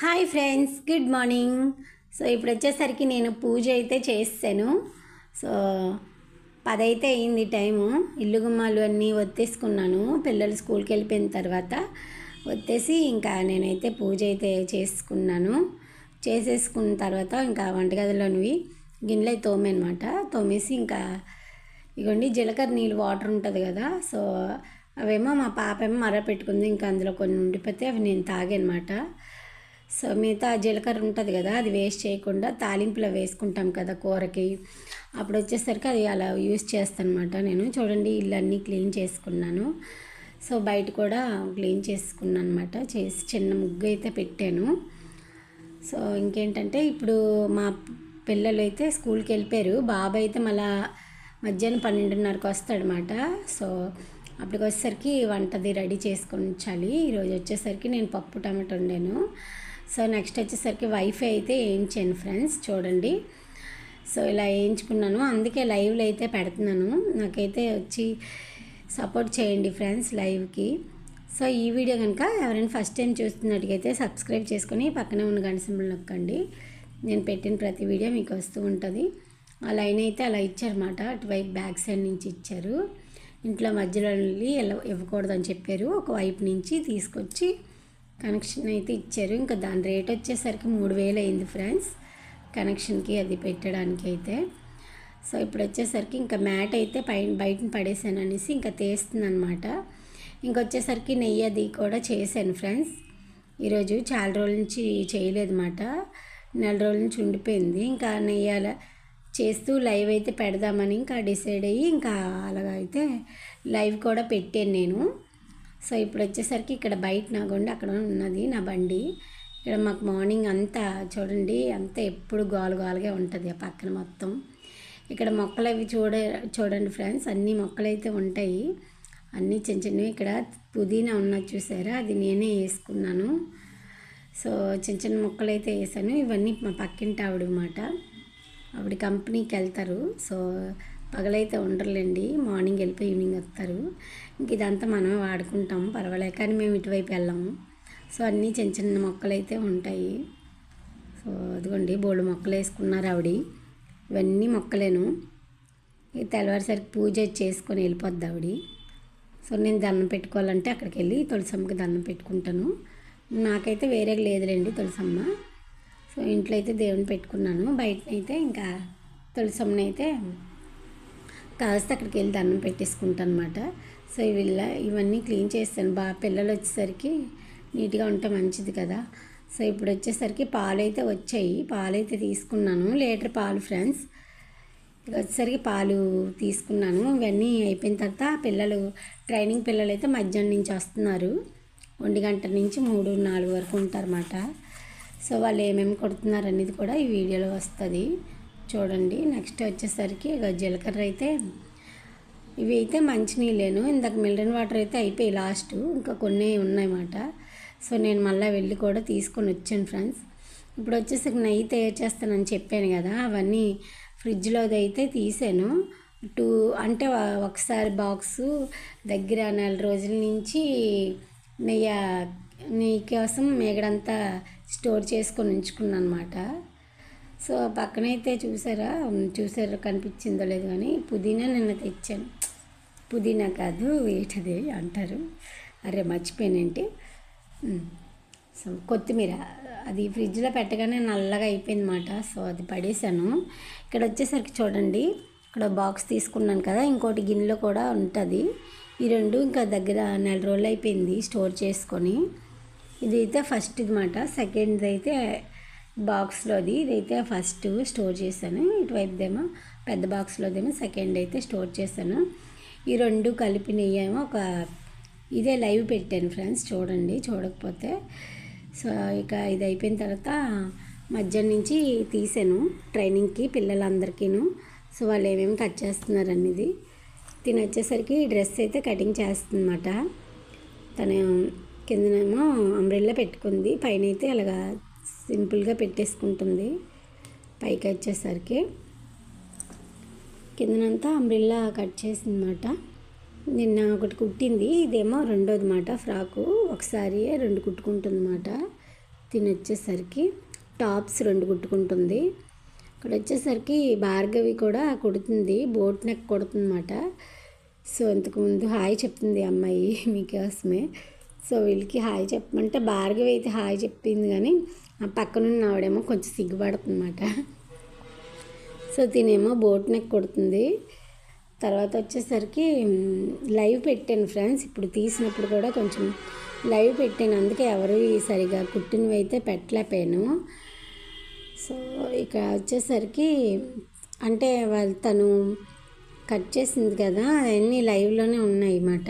Hi friends, good morning. So ఇప్పుడు వచ్చేసరికి నేను పూజ అయితే చేసాను. సో 10 అయితే అయింది టైము. ఇల్లు గుమ్మాలు అన్నీ ఒత్తేసుకున్నాను. పిల్లలు స్కూల్కి వెళ్ళిపోయిన తర్వాత ఒత్తేసి ఇంకా నేనైతే పూజ అయితే చేసుకున్నాను. చేసేసుకున్న తర్వాత ఇంకా వంటగదిలోనివి గిన్నెలు తోమనమాట. తోమేసి ఇంకా ఇగోండి జీలకర్ర నీళ్ళు వాటర్ ఉంటుంది కదా, సో అవేమో మా పాప ఏమో మర పెట్టుకుంది. ఇంకా అందులో కొన్ని ఉండిపోతే అవి నేను తాగానమాట. సో మిగతా జీలకర్ర ఉంటుంది కదా, అది వేస్ట్ చేయకుండా తాలింపులో వేసుకుంటాం కదా కూరకి, అప్పుడు వచ్చేసరికి అది అలా యూస్ చేస్తాను అనమాట. నేను చూడండి ఇల్లు అన్నీ క్లీన్ చేసుకున్నాను. సో బయట కూడా క్లీన్ చేసుకున్నాను అనమాట. చేసి చిన్న ముగ్గు అయితే పెట్టాను. సో ఇంకేంటంటే ఇప్పుడు మా పిల్లలు అయితే స్కూల్కి వెళ్ళిపోయారు. బాబు అయితే మళ్ళా మధ్యాహ్నం 12:30కి వస్తాడనమాట. సో అప్పటికి వచ్చేసరికి వంటది రెడీ చేసుకొని ఉంచాలి. ఈరోజు వచ్చేసరికి నేను పప్పు టమాటో వండాను. సో నెక్స్ట్ వచ్చేసరికి వైఫై అయితే వేయించాను ఫ్రెండ్స్, చూడండి. సో ఇలా వేయించుకున్నాను, అందుకే లైవ్లో అయితే పెడుతున్నాను. నాకైతే వచ్చి సపోర్ట్ చేయండి ఫ్రెండ్స్ లైవ్కి. సో ఈ వీడియో కనుక ఎవరైనా ఫస్ట్ టైం చూస్తున్నట్టుగైతే సబ్స్క్రైబ్ చేసుకొని పక్కనే ఉన్న గంట సింబల్ నొక్కండి. నేను పెట్టిన ప్రతి వీడియో మీకు వస్తూ ఉంటుంది. ఆ లైన్ అయితే అలా ఇచ్చారన్నమాట, అటువైపు బ్యాక్ సైడ్ నుంచి ఇచ్చారు. ఇంట్లో మధ్యలో వెళ్ళి ఇవ్వకూడదని చెప్పారు. ఒకవైపు నుంచి తీసుకొచ్చి కనెక్షన్ అయితే ఇచ్చారు. ఇంకా దాని రేట్ వచ్చేసరికి 3,000 అయింది ఫ్రెండ్స్ కనెక్షన్కి, అది పెట్టడానికి అయితే. సో ఇప్పుడు వచ్చేసరికి ఇంకా మ్యాట్ అయితే బయటను పడేసాను అనేసి ఇంకా తీస్తుంది అనమాట. ఇంకొచ్చేసరికి నెయ్యి అది కూడా చేశాను ఫ్రెండ్స్. ఈరోజు చాలా రోజుల నుంచి చేయలేదు అన్నమాట, నెల రోజుల నుంచి ఉండిపోయింది. ఇంకా నెయ్యాల చేస్తూ లైవ్ అయితే పెడదామని ఇంకా డిసైడ్ అయ్యి ఇంకా అలాగైతే లైవ్ కూడా పెట్టాను నేను. సో ఇప్పుడు వచ్చేసరికి ఇక్కడ బయట నాగొండ అక్కడ ఉన్నది నా బండి. ఇక్కడ మాకు మార్నింగ్ అంతా చూడండి, అంతా ఎప్పుడు గోలుగా ఉంటుంది ఆ పక్కన మొత్తం. ఇక్కడ మొక్కలు అవి చూడండి ఫ్రెండ్స్, అన్ని మొక్కలు అయితే ఉంటాయి, అన్నీ చిన్న చిన్నవి. ఇక్కడ పుదీనా ఉన్నది చూసారా, అది నేనే వేసుకున్నాను. సో చిన్న చిన్న మొక్కలు అయితే వేసాను. ఇవన్నీ మా పక్కింటి ఆవిడమాట, ఆవిడ కంపెనీకి వెళ్తారు. సో పగలైతే ఉండరులేండి, మార్నింగ్ వెళ్ళిపోయి ఈవినింగ్ వస్తారు. ఇంక ఇదంతా మనమే వాడుకుంటాము, పర్వాలేదు. కానీ మేము ఇటువైపు వెళ్ళాము. సో అన్నీ చిన్న చిన్న మొక్కలు అయితే ఉంటాయి. సో అదిగోండి బోల్డు మొక్కలు వేసుకున్నారు ఆవిడ. ఇవన్నీ మొక్కలేను. తెల్లవారిసరికి పూజ చేసుకొని వెళ్ళిపోద్ది ఆవిడ. సో నేను దండం పెట్టుకోవాలంటే అక్కడికి వెళ్ళి తులసమ్మకి దండం పెట్టుకుంటాను. నాకైతే వేరే లేదులేండి తులసమ్మ. సో ఇంట్లో అయితే దేవుని పెట్టుకున్నాను, బయటనైతే ఇంకా తులసమ్మని అయితే కాస్త అక్కడికి వెళ్ళి దండం పెట్టేసుకుంటాను అనమాట. సో ఇవన్నీ క్లీన్ చేస్తాను. పిల్లలు వచ్చేసరికి నీట్గా ఉంటే మంచిది కదా. సో ఇప్పుడు వచ్చేసరికి పాలు అయితే వచ్చాయి, పాలు అయితే తీసుకున్నాను. లీటర్ పాలు ఫ్రెండ్స్. వచ్చేసరికి పాలు తీసుకున్నాను. ఇవన్నీ అయిపోయిన తర్వాత పిల్లలు ట్రైనింగ్ పిల్లలు అయితే మధ్యాహ్నం నుంచి వస్తున్నారు. 1 గంట నుంచి 3-4 వరకు ఉంటారన్నమాట. సో వాళ్ళు ఏమేమి కొడుతున్నారు అనేది కూడా ఈ వీడియోలో వస్తుంది, చూడండి. నెక్స్ట్ వచ్చేసరికి జీలకర్ర అయితే ఇవి అయితే మంచినీళ్ళేను. ఇందాక మినరల్ వాటర్ అయితే అయిపోయి లాస్ట్, ఇంకా కొన్ని ఉన్నాయన్నమాట. సో నేను మళ్ళీ వెళ్ళి కూడా తీసుకొని వచ్చాను ఫ్రెండ్స్. ఇప్పుడు వచ్చేసరికి నెయ్యి తయారు చేస్తానని చెప్పాను కదా, అవన్నీ ఫ్రిడ్జ్లోది అయితే తీసాను. ఒకసారి బాక్సు దగ్గర 4 రోజుల నుంచి నెయ్యి కోసం మేగడంతా స్టోర్ చేసుకొని ఉంచుకున్నాను అనమాట. సో పక్కనైతే చూసారా కనిపించిందో లేదు కానీ పుదీనా నిన్న తెచ్చాను. పుదీనా కాదు, ఏంటది అంటారు, అరే మర్చిపోయానంటే. సో కొత్తిమీర, అది ఫ్రిడ్జ్లో పెట్టగానే నల్లగా అయిపోయింది అన్నమాట. సో అది పడేసాను. ఇక్కడ వచ్చేసరికి చూడండి, ఇక్కడ బాక్స్ తీసుకున్నాను కదా, ఇంకోటి గిన్నెలో కూడా ఉంటుంది. ఈ రెండు ఇంకా దగ్గర 4 రోజులు అయిపోయింది స్టోర్ చేసుకొని. ఇది అయితే ఫస్ట్ అన్నమాట. సెకండ్ అయితే బాక్స్లోది, ఇదైతే ఫస్ట్ స్టోర్ చేశాను. ఇటువైపుదేమో పెద్ద బాక్స్లోదేమో సెకండ్ అయితే స్టోర్ చేశాను. ఈ రెండు కలిపి నెయ్యేమో ఇదే లైవ్ పెట్టాను ఫ్రెండ్స్, చూడండి చూడకపోతే. సో ఇక ఇది అయిపోయిన తర్వాత మధ్యాహ్నం నుంచి తీసాను ట్రైనింగ్కి పిల్లలందరికీను. సో వాళ్ళు ఏమేమి కట్ చేస్తున్నారు అనేది. తిని వచ్చేసరికి డ్రెస్ అయితే కటింగ్ చేస్తుందన్నమాట. తను కిందనేమో అంబ్రెల్లా పెట్టుకుంది, పైన అయితే అలాగా సింపుల్గా పెట్టేసుకుంటుంది. పైకి వచ్చేసరికి కిందనంతా అంబ్రెల్లా కట్ చేసిందన్నమాట. నిన్న ఒకటి కుట్టింది, ఇదేమో రెండోది మాట. ఫ్రాకు ఒకసారి 2 కుట్టుకుంటుందన్నమాట. తిని వచ్చేసరికి టాప్స్ 2 కుట్టుకుంటుంది. ఇక్కడ వచ్చేసరికి భార్గవి కూడా కుడుతుంది, బోట్ నెక్ కుడుతుందన్నమాట. సో ఇంతకుముందు హాయ్ చెప్తుంది అమ్మాయి మీకోసమే. సో వీళ్ళకి హాయ్ చెప్పమంటే భార్గవి అయితే హాయ్ చెప్పింది, కానీ ఆ పక్కనున్న ఆవిడేమో కొంచెం సిగ్గుపడుతుందన్నమాట. సో తినేమో బోట్ నెక్ కుడుతుంది. తర్వాత వచ్చేసరికి లైవ్ పెట్టాను ఫ్రెండ్స్, ఇప్పుడు తీసినప్పుడు కూడా కొంచెం లైవ్ పెట్టాను, అందుకే ఎవరు సరిగా కుట్టినవి అయితే పెట్టలేకపోయాను. సో ఇక వచ్చేసరికి అంటే తను కట్ చేసింది కదా, అవన్నీ లైవ్లోనే ఉన్నాయి అన్నమాట.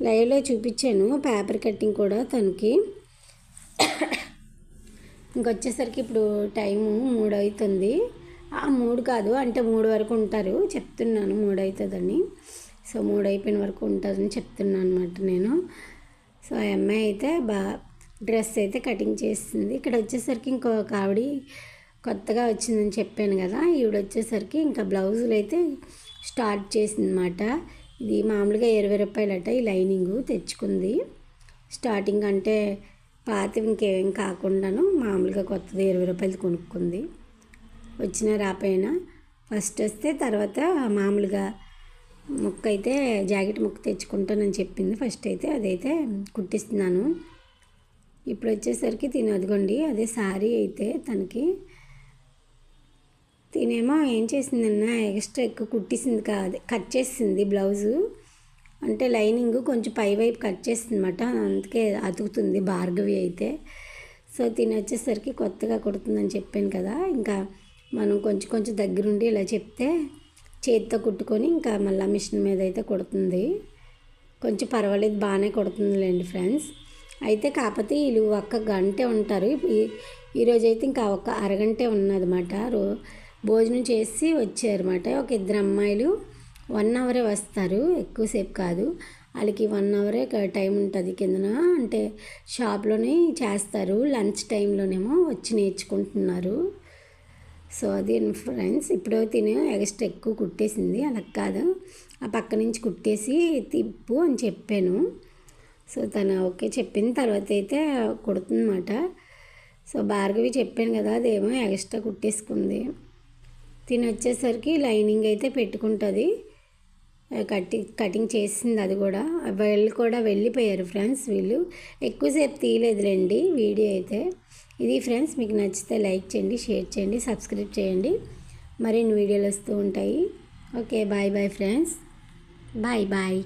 లైవ్లో చూపించాను పేపర్ కటింగ్ కూడా తనకి. ఇంకొచ్చేసరికి ఇప్పుడు టైము 3 అవుతుంది. 3 కాదు, అంటే 3 వరకు ఉంటారు చెప్తున్నాను, 3 అవుతుందని. సో 3 అయిపోయిన వరకు ఉంటుందని చెప్తున్నాను అనమాట నేను. సో ఆ అమ్మాయి అయితే డ్రెస్ అయితే కటింగ్ చేస్తుంది. ఇక్కడ వచ్చేసరికి ఇంకొక ఆవిడ కొత్తగా వచ్చిందని చెప్పాను కదా, ఈవిడ వచ్చేసరికి ఇంకా బ్లౌజులు అయితే స్టార్ట్ చేసింది అన్నమాట. ఇది మామూలుగా 20 రూపాయలట ఈ లైనింగు తెచ్చుకుంది. స్టార్టింగ్ అంటే పాతవి ఇంకేం కాకుండాను మామూలుగా కొత్తది 20 రూపాయలు కొనుక్కుంది. వచ్చినా రాపోయినా ఫస్ట్ వస్తే తర్వాత మామూలుగా ముక్క అయితే జాకెట్ ముక్క తెచ్చుకుంటానని చెప్పింది. ఫస్ట్ అయితే అదైతే కుట్టిస్తున్నాను. ఇప్పుడు వచ్చేసరికి అదిగోండి అదే శారీ అయితే తనకి తినేమో ఏం చేసిందన్నా ఎక్స్ట్రా ఎక్కువ కుట్టేసింది కాదు, కట్ చేసింది బ్లౌజు. అంటే లైనింగ్ కొంచెం పై వైపు కట్ చేసింది అన్నమాట, అందుకే అతుకుతుంది భార్గవి అయితే. సో వచ్చేసరికి కొత్తగా కుడుతుందని చెప్పాను కదా, ఇంకా మనం కొంచెం కొంచెం దగ్గరుండి ఇలా చెప్తే చేతితో కుట్టుకొని ఇంకా మళ్ళీ మిషన్ మీద అయితే కుడుతుంది. కొంచెం పర్వాలేదు, బాగానే కుడుతుందిలేండి ఫ్రెండ్స్. అయితే కాకపోతే వీళ్ళు ఒక్క గంటే ఉంటారు. ఈరోజైతే ఇంకా ఒక అరగంటే ఉన్నదన్నమాట. భోజనం చేసి వచ్చారన్నమాట. ఒక 2 అమ్మాయిలు 1 అవరే వస్తారు, ఎక్కువసేపు కాదు. వాళ్ళకి 1 అవరే టైం ఉంటుంది కిందన, అంటే షాప్లోనే చేస్తారు. లంచ్ టైంలోనేమో వచ్చి నేర్చుకుంటున్నారు. సో అది ఫ్రెండ్స్, ఇప్పుడు ఎక్స్ట్రా ఎక్కువ కుట్టేసింది, అలా కాదు ఆ పక్క నుంచి కుట్టేసి తిప్పు అని చెప్పాను. సో తను ఓకే చెప్పిన తర్వాత అయితే కుడుతుందన్నమాట. సో భార్గవి చెప్పాను కదా, అదేమో ఎక్స్ట్రా కుట్టేసుకుంది. వచ్చేసరికి లైనింగ్ అయితే పెట్టుకుంటుంది, కటింగ్ చేసింది అది కూడా. వీళ్ళు కూడా వెళ్ళిపోయారు ఫ్రెండ్స్, వీళ్ళు ఎక్కువసేపు తీయలేదులేండి వీడియో అయితే. ఇది ఫ్రెండ్స్, మీకు నచ్చితే లైక్ చేయండి, షేర్ చేయండి, సబ్స్క్రైబ్ చేయండి. మరిన్ని వీడియోలు వస్తూ ఉంటాయి. Okay bye bye friends, bye bye.